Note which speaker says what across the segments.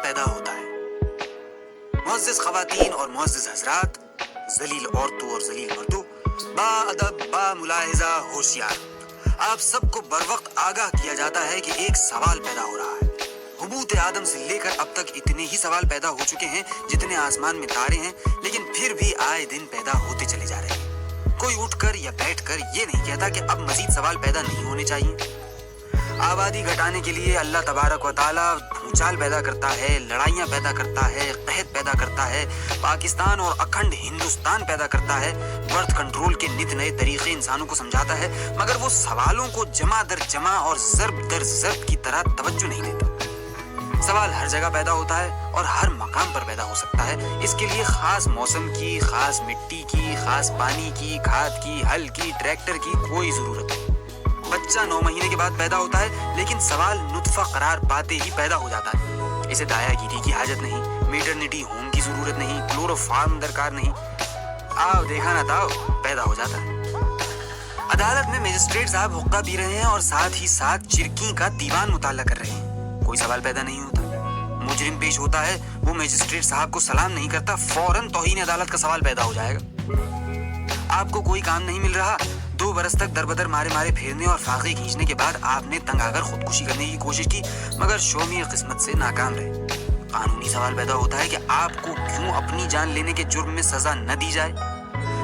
Speaker 1: پیدا ہوتا ہے۔ معزز خواتین اور معزز حضرات، ذلیل عورتوں اور ذلیل مردوں، با ادب، با ملاحظہ، ہوشیار، آپ سب کو بر وقت آگاہ کیا جاتا ہے کہ ایک سوال پیدا ہو رہا ہے۔ حبوط آدم سے لے کر اب تک اتنے ہی سوال پیدا ہو چکے ہیں جتنے آسمان میں تارے ہیں، لیکن پھر بھی آئے دن پیدا ہوتے چلے جا رہے ہیں۔ کوئی اٹھ کر یا بیٹھ کر یہ نہیں کہتا کہ اب مزید سوال پیدا نہیں ہونے چاہیے۔ آبادی گھٹانے کے لیے اللہ تبارک و تعالیٰ بھونچال پیدا کرتا ہے، لڑائیاں پیدا کرتا ہے، قحط پیدا کرتا ہے، پاکستان اور اکھنڈ ہندوستان پیدا کرتا ہے، برتھ کنٹرول کے نت نئے طریقے انسانوں کو سمجھاتا ہے، مگر وہ سوالوں کو جمع در جمع اور ضرب در ضرب کی طرح توجہ نہیں دیتا۔ سوال ہر جگہ پیدا ہوتا ہے اور ہر مقام پر پیدا ہو سکتا ہے۔ اس کے لیے خاص موسم کی، خاص مٹی کی، خاص پانی کی، کھاد کی، ہل کی، ٹریکٹر کی کوئی ضرورت نہیں۔ بچہ 9 مہینے کے بعد پیدا ہوتا ہے، لیکن سوال نطفہ قرار پاتے ہی پیدا ہو جاتا ہے۔ اسے دایا گیری کی حاجت نہیں، میٹرنٹی ہوم کی ضرورت نہیں، کلورو فارم درکار نہیں، آؤ دیکھا نہ تاؤ پیدا ہو جاتا ہے۔ عدالت میں مجسٹریٹ صاحب حقہ پی رہے ہیں اور ساتھ ہی ساتھ چرکی کا دیوان مطالعہ کر رہے ہیں، کوئی سوال پیدا نہیں ہوتا۔ مجرم پیش ہوتا ہے، وہ مجسٹریٹ صاحب کو سلام نہیں کرتا، فوراً توہین عدالت کا سوال پیدا ہو جائے گا۔ آپ کو کوئی کام نہیں مل رہا، 2 برس تک در بدر مارے پھرنے اور فاقے کھینچنے کے بعد آپ نے تنگ آ کر خودکشی کرنے کی کوشش کی، مگر شومی قسمت سے ناکام رہے۔ قانونی سوال پیدا ہوتا ہے کہ آپ کو کیوں اپنی جان لینے کے جرم میں سزا نہ دی جائے۔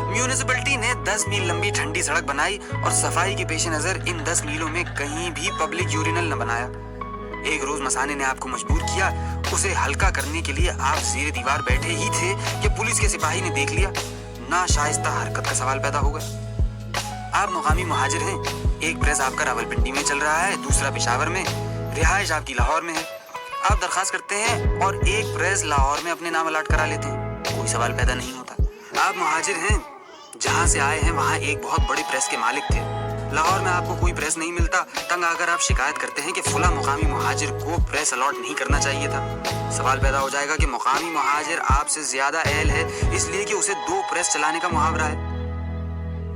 Speaker 1: میونسپلٹی نے 10 میل لمبی ٹھنڈی سڑک بنائی اور صفائی کے پیش نظر ان 10 میلوں میں کہیں بھی پبلک یورینل نہ بنایا۔ ایک روز مسانے نے آپ کو مجبور کیا، اسے ہلکا کرنے کے لیے آپ زیر دیوار بیٹھے ہی تھے کہ پولیس کے سپاہی نے دیکھ لیا، ناشائستہ حرکت کا سوال پیدا ہو گیا۔ آپ مقامی مہاجر ہیں، ایک پریس آپ کا راولپنڈی میں چل رہا ہے، دوسرا پشاور میں، رہائش آپ کی لاہور میں ہے۔ آپ درخواست کرتے ہیں اور ایک پریس لاہور میں اپنے نام الاٹ کرا لیتے ہیں، کوئی سوال پیدا نہیں ہوتا۔ آپ مہاجر ہیں، جہاں سے آئے ہیں وہاں ایک بہت بڑی پریس کے مالک تھے، لاہور میں آپ کو کوئی پریس نہیں ملتا، تنگ آ کر آپ شکایت کرتے ہیں کہ فلاں مقامی مہاجر کو پریس الاٹ نہیں کرنا چاہیے تھا۔ سوال پیدا ہو جائے گا کہ مقامی مہاجر آپ سے زیادہ اہل ہے اس لیے کہ اسے 2 پریس چلانے کا محاورہ ہے۔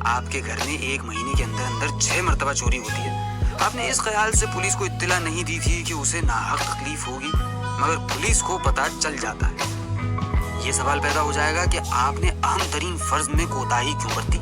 Speaker 1: آپ کے گھر میں 1 مہینے کے اندر اندر 6 مرتبہ چوری ہوتی ہے۔ آپ نے اس خیال سے پولیس کو اطلاع نہیں دی تھی کہ اسے ناحق تکلیف ہوگی، مگر پولیس کو پتہ چل جاتا ہے۔ یہ سوال پیدا ہو جائے گا کہ آپ نے اہم ترین فرض میں کوتاہی کیوں برتی۔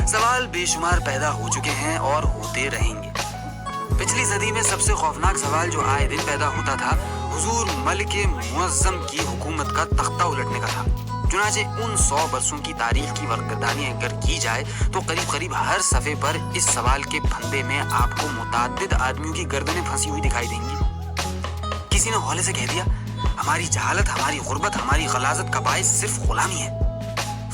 Speaker 1: سوال بے شمار پیدا ہو چکے ہیں اور ہوتے رہیں گے۔ پچھلی صدی میں سب سے خوفناک سوال جو آئے دن پیدا ہوتا تھا، حضور ملک معظم کی حکومت کا تختہ الٹنے کا تھا۔ چنانچہ ان 100 برسوں کی تاریخ کی ورقدانی اگر کی جائے تو قریب ہر صفحے پر اس سوال کے پھندے میں آپ کو متعدد آدمیوں کی گردنیں پھنسی ہوئی دکھائی دیں گی۔ کسی نے ہولے سے کہہ دیا، ہماری جہالت، ہماری غربت، ہماری غلاظت کا باعث صرف غلامی ہے۔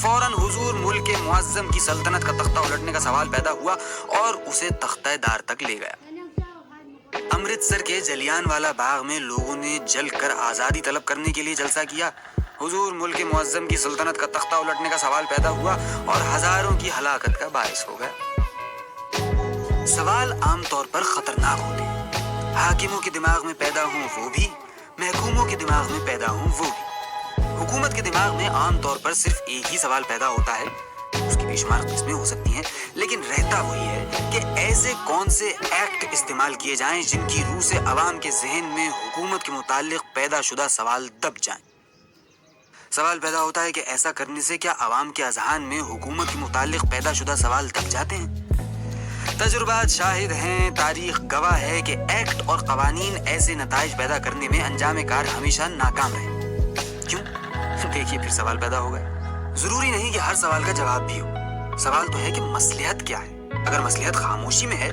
Speaker 1: فوراً حضور ملک معظم کی سلطنت کا تختہ الٹنے کا سوال پیدا ہوا اور اسے تختہ دار تک لے گیا۔ امرتسر کے جلیان والا باغ میں لوگوں نے جل کر آزادی طلب کرنے کے لیے جلسہ کیا۔ حضور ملک معظم کی سلطنت کا تختہ الٹنے کا سوال پیدا ہوا اور ہزاروں کی ہلاکت کا باعث ہو گیا۔ سوال عام طور پر خطرناک ہوتے ہیں، حاکموں کے دماغ میں پیدا ہوں وہ بھی، محکوموں کے دماغ میں پیدا ہوں وہ بھی۔ حکومت کے دماغ میں عام طور پر صرف ایک ہی سوال پیدا ہوتا ہے، اس کی بے شمار قسمیں ہو سکتی ہیں، لیکن رہتا وہی ہے کہ ایسے کون سے ایکٹ استعمال کیے جائیں جن کی روح سے عوام کے ذہن میں حکومت کے متعلق پیدا شدہ سوال دب جائیں۔ سوال پیدا ہوتا ہے کہ ایسا کرنے سے کیا عوام کے اذہان میں حکومت کے متعلق پیدا شدہ سوال دب جاتے ہیں؟ تجربات شاہد ہیں، تاریخ گواہ ہے کہ ایکٹ اور قوانین ایسے نتائج پیدا کرنے میں انجام کار ہمیشہ ناکام رہے۔ کیوں؟ دیکھیے پھر سوال پیدا ہو گئے۔ ضروری نہیں کہ ہر سوال کا جواب بھی ہو، سوال تو ہے کہ مصلحت کیا ہے۔ اگر مصلحت خاموشی میں ہے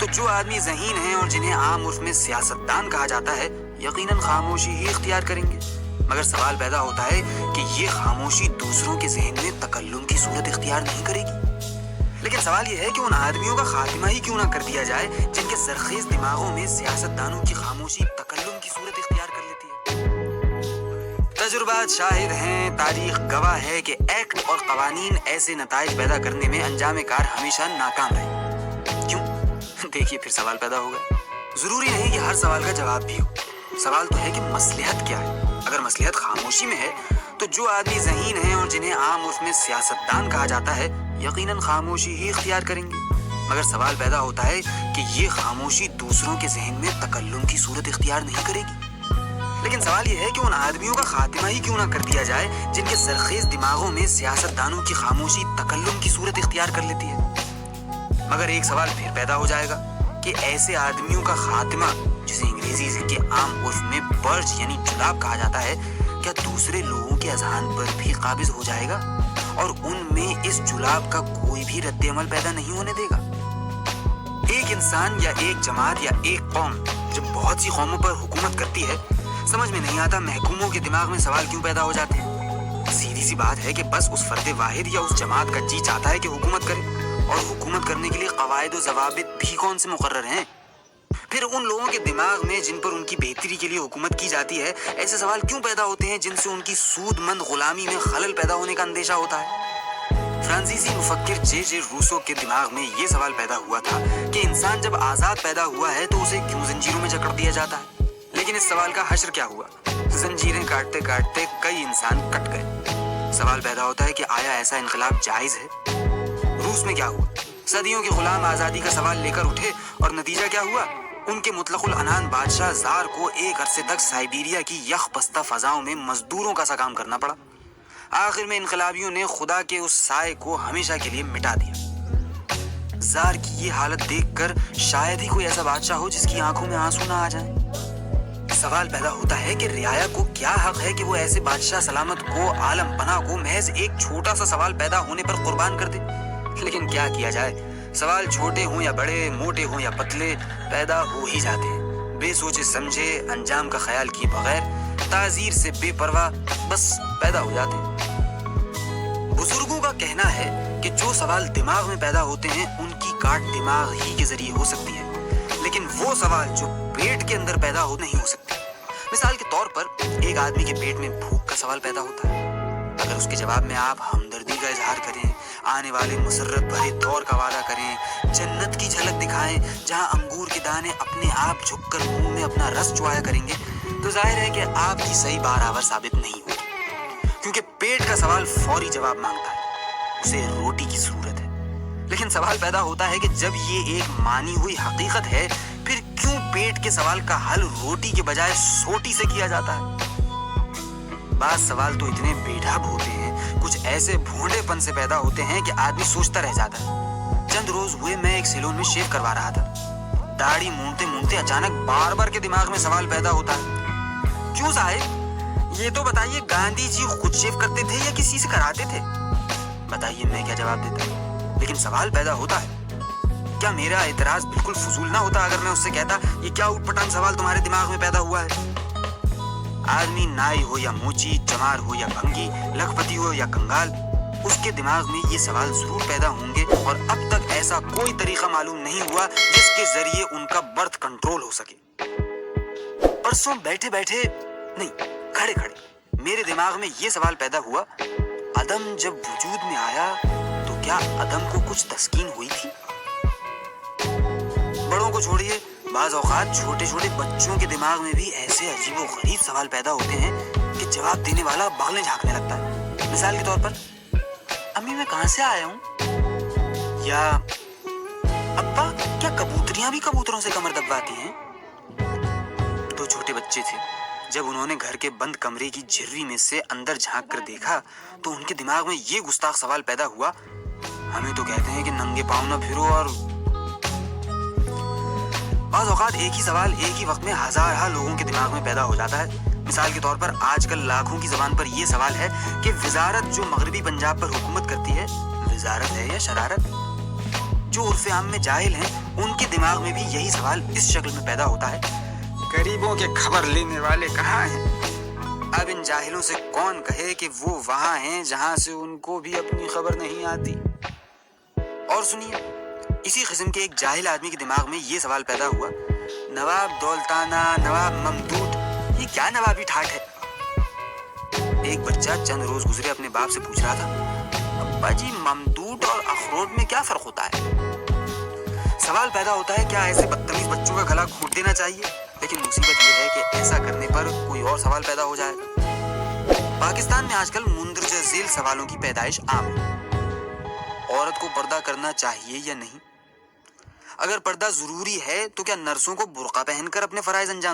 Speaker 1: تو جو آدمی ذہین ہیں اور جنہیں عام عرف میں سیاستدان کہا جاتا ہے، یقیناً خاموشی ہی اختیار کریں گے، مگر سوال پیدا ہوتا ہے کہ یہ خاموشی دوسروں کے ذہن میں تکلم کی صورت اختیار نہیں کرے گی۔ لیکن سوال یہ ہے کہ ان آدمیوں کا خاتمہ ہی کیوں نہ کر دیا جائے جن کے زرخیز دماغوں میں سیاستدانوں کی خاموشی تکلم کی صورت اختیار کر لیتی ہے۔ تجربات شاہد ہیں، تاریخ گواہ ہے کہ ایکٹ اور قوانین ایسے نتائج پیدا کرنے میں انجام کار ہمیشہ ناکام رہے۔ کیوں؟ دیکھیے پھر سوال پیدا ہو گئے۔ ضروری نہیں کہ ہر سوال کا جواب بھی ہو، سوال تو ہے کہ مصلحت کیا ہے۔ اگر مصلحت خاموشی میں ہے تو جو آدمی ذہین ہیں اور جنہیں عام عرف میں سیاستدان کہا جاتا ہے، یقیناً خاموشی ہی اختیار کریں گے، مگر سوال پیدا ہوتا ہے کہ یہ خاموشی دوسروں کے ذہن میں تکلم کی صورت اختیار نہیں کرے گی۔ لیکن سوال یہ ہے کہ ان آدمیوں کا خاتمہ ہی کیوں نہ کر دیا جائے جن کے زرخیز دماغوں میں سیاستدانوں کی خاموشی تکلم کی صورت اختیار کر لیتی ہے۔ مگر ایک سوال پھر پیدا ہو جائے گا کہ ایسے آدمیوں کا خاتمہ، جسے انگریزی کے عام عرف میں برج یعنی جلاب کہا جاتا ہے، کیا دوسرے لوگوں کے اذہان پر بھی قابض ہو جائے گا اور ان میں اس جلاب کا کوئی بھی رد عمل پیدا نہیں ہونے دے گا؟ ایک انسان یا ایک جماعت یا ایک قوم جب بہت سی قوموں پر حکومت کرتی ہے، سمجھ میں نہیں آتا محکوموں کے دماغ میں سوال کیوں پیدا ہو جاتے ہیں۔ سیدھی سی بات ہے کہ بس اس فرد واحد یا اس جماعت کا جی چاہتا ہے کہ حکومت کرے، اور حکومت کرنے کے لیے قواعد و ضوابط بھی کون سے مقرر ہیں؟ پھر ان لوگوں کے دماغ میں جن پر ان کی بہتری کے لیے حکومت کی جاتی ہے، ایسے سوال کیوں پیدا ہوتے ہیں جن سے ان کی سود مند غلامی میں خلل پیدا ہونے کا اندیشہ ہوتا ہے؟ فرانسیسی مفکر جے جے روسو کے دماغ میں یہ سوال پیدا ہوا تھا کہ انسان جب آزاد پیدا ہوا ہے تو اسے کیوں زنجیروں میں جکڑ دیا جاتا ہے؟ لیکن اس سوال کا حشر کیا ہوا؟ زنجیریں کاٹتے کاٹتے کئی انسان کٹ گئے۔ سوال پیدا ہوتا ہے کہ آیا ایسا انقلاب جائز ہے؟ روس میں کیا ہوا؟ صدیوں کے غلام آزادی کا سوال لے کر اٹھے اور نتیجہ کیا ہوا؟ ان کے مطلق العنان بادشاہ زار کو ایک عرصے تک سائبیریا کی یخ بستہ فضاؤں میں مزدوروں کا سا کام کرنا پڑا۔ آخر میں انقلابیوں نے خدا کے اس سائے کو ہمیشہ کے لیے مٹا دیا۔ زار کی یہ حالت دیکھ کر شاید ہی کوئی ایسا بادشاہ ہو جس کی آنکھوں میں آنسو نہ آ جائیں۔ سوال پیدا ہوتا ہے کہ رعایا کو کیا حق ہے کہ وہ ایسے بادشاہ سلامت کو، عالم پناہ کو محض ایک چھوٹا سا سوال پیدا ہونے پر قربان کر دے؟ لیکن کیا کیا جائے، سوال چھوٹے ہوں یا بڑے، موٹے ہوں یا پتلے، پیدا ہو ہی جاتے ہیں، بے سوچے سمجھے، انجام کا خیال کیے بغیر، تعزیر سے بے پرواہ، بس پیدا ہو جاتے ہیں۔ بزرگوں کا کہنا ہے کہ جو سوال دماغ میں پیدا ہوتے ہیں ان کی کاٹ دماغ ہی کے ذریعے ہو سکتی ہے، لیکن وہ سوال جو پیٹ کے اندر پیدا ہو نہیں ہو سکتے۔ مثال کے طور پر ایک آدمی کے پیٹ میں بھوک کا سوال پیدا ہوتا ہے۔ اگر اس کے جواب میں آپ ہمدردی کا اظہار کریں، آنے والے مسرت بھرے دور کا وعدہ کریں، جنت کی جھلک دکھائیں جہاں انگور کے دانے اپنے آپ جھک کر منہ میں اپنا رس چوایا کریں گے، تو ظاہر ہے کہ آپ کی صحیح بارآور ثابت نہیں ہوگی، کیونکہ پیٹ کا سوال فوری جواب مانگتا ہے، اسے روٹی کی ضرورت ہے۔ لیکن سوال پیدا ہوتا ہے کہ جب یہ ایک مانی ہوئی حقیقت ہے، پھر کیوں پیٹ کے سوال کا حل روٹی کے بجائے سوٹی سے کیا جاتا ہے؟ بعض سوال تو اتنے بے ڈھب ہوتے ہیں، کچھ ایسے بھونڈے پن سے پیدا ہوتے ہیں کہ آدمی سوچتا رہ جاتا ہے۔ چند روز ہوئے میں ایک سیلون میں شیو کروا رہا تھا، داڑھی مونتے مونتے اچانک بار بار کے دماغ میں سوال پیدا ہوتا ہے، کیوں صاحب یہ تو بتائیے گاندھی جی خود شیو کرتے تھے یا کسی سے کراتے تھے؟ بتائیے میں کیا جواب دیتا؟ لیکن سوال پیدا ہوتا ہے۔ کیا میرا اعتراض بالکل فضول نہ ہوتا اگر میں اس سے کہتا یہ کیا اوٹ پٹانگ سوال تمہارے دماغ میں پیدا ہوا ہے؟ آدمی نائی ہو یا موچی، چمار ہو یا بھنگی، لکھپتی ہو یا کنگال، اس کے دماغ میں یہ سوال ضرور پیدا ہوں گے، اور اب تک ایسا کوئی طریقہ معلوم نہیں ہوا جس کے ذریعے ان کا برتھ کنٹرول ہو سکے۔ پرسوں بیٹھے بیٹھے نہیں، کھڑے کھڑے میرے دماغ میں یہ سوال پیدا ہوا، عدم جب وجود میں آیا تو کیا عدم کو کچھ تسکین ہوئی تھی؟ بڑوں کو چھوڑیے، بعض اوقات چھوٹے چھوٹے بچوں کے دماغ میں بھی ایسے عجیب و غریب سوال پیدا ہوتے ہیں کہ جواب دینے والا بغلیں جھانکنے لگتا ہے۔ مثال کے طور پر، امی میں کہاں سے آیا ہوں؟ یا ابا کیا کبوتریاں بھی کبوتروں سے کمر دباتی ہیں؟ دو چھوٹے بچے تھے، جب انہوں نے گھر کے بند کمرے کی جھرری میں سے اندر جھانک کر دیکھا تو ان کے دماغ میں یہ گستاخ سوال پیدا ہوا، ہمیں تو کہتے ہیں کہ ننگے پاؤں نہ پھرو، اور بعض اوقات ایک ہی سوال ایک ہی وقت میں ہزارہ لوگوں کے دماغ میں پیدا ہو جاتا ہے۔ مثال کے طور پر آج کل لاکھوں کی زبان پر یہ سوال ہے کہ وزارت جو مغربی پنجاب پر حکومت کرتی ہے، وزارت ہے یا شرارت؟ جو عرف عام میں جاہل ہیں ان کے دماغ میں بھی یہی سوال اس شکل میں پیدا ہوتا ہے، غریبوں کے خبر لینے والے کہاں ہیں؟ اب ان جاہلوں سے کون کہے کہ وہ وہاں ہیں جہاں سے ان کو بھی اپنی خبر نہیں آتی؟ اور سنیے، اسی قسم کے ایک جاہل آدمی کے دماغ میں یہ سوال پیدا ہوا، نواب دولتانہ، نواب ممدود، یہ کیا نوابی ٹھاٹ ہے؟ ایک بچہ چند روز گزرے اپنے باپ سے پوچھ رہا تھا، ابا جی ممدود اور اخروٹ میں کیا فرق ہوتا ہے؟ سوال پیدا ہوتا ہے، کیا ایسے بدتمیز بچوں کا گلا گھونٹ دینا چاہیے؟ لیکن مصیبت یہ ہے کہ ایسا کرنے پر کوئی اور سوال پیدا ہو جائے گا۔ پاکستان میں آج کل مندرجہ ذیل سوالوں کی پیدائش عام ہے۔ عورت کو پردہ کرنا چاہیے یا نہیں؟ اگر پردہ ضروری ہے تو کیا نرسوں کو برقع پہن کر اپنے فرائض انجام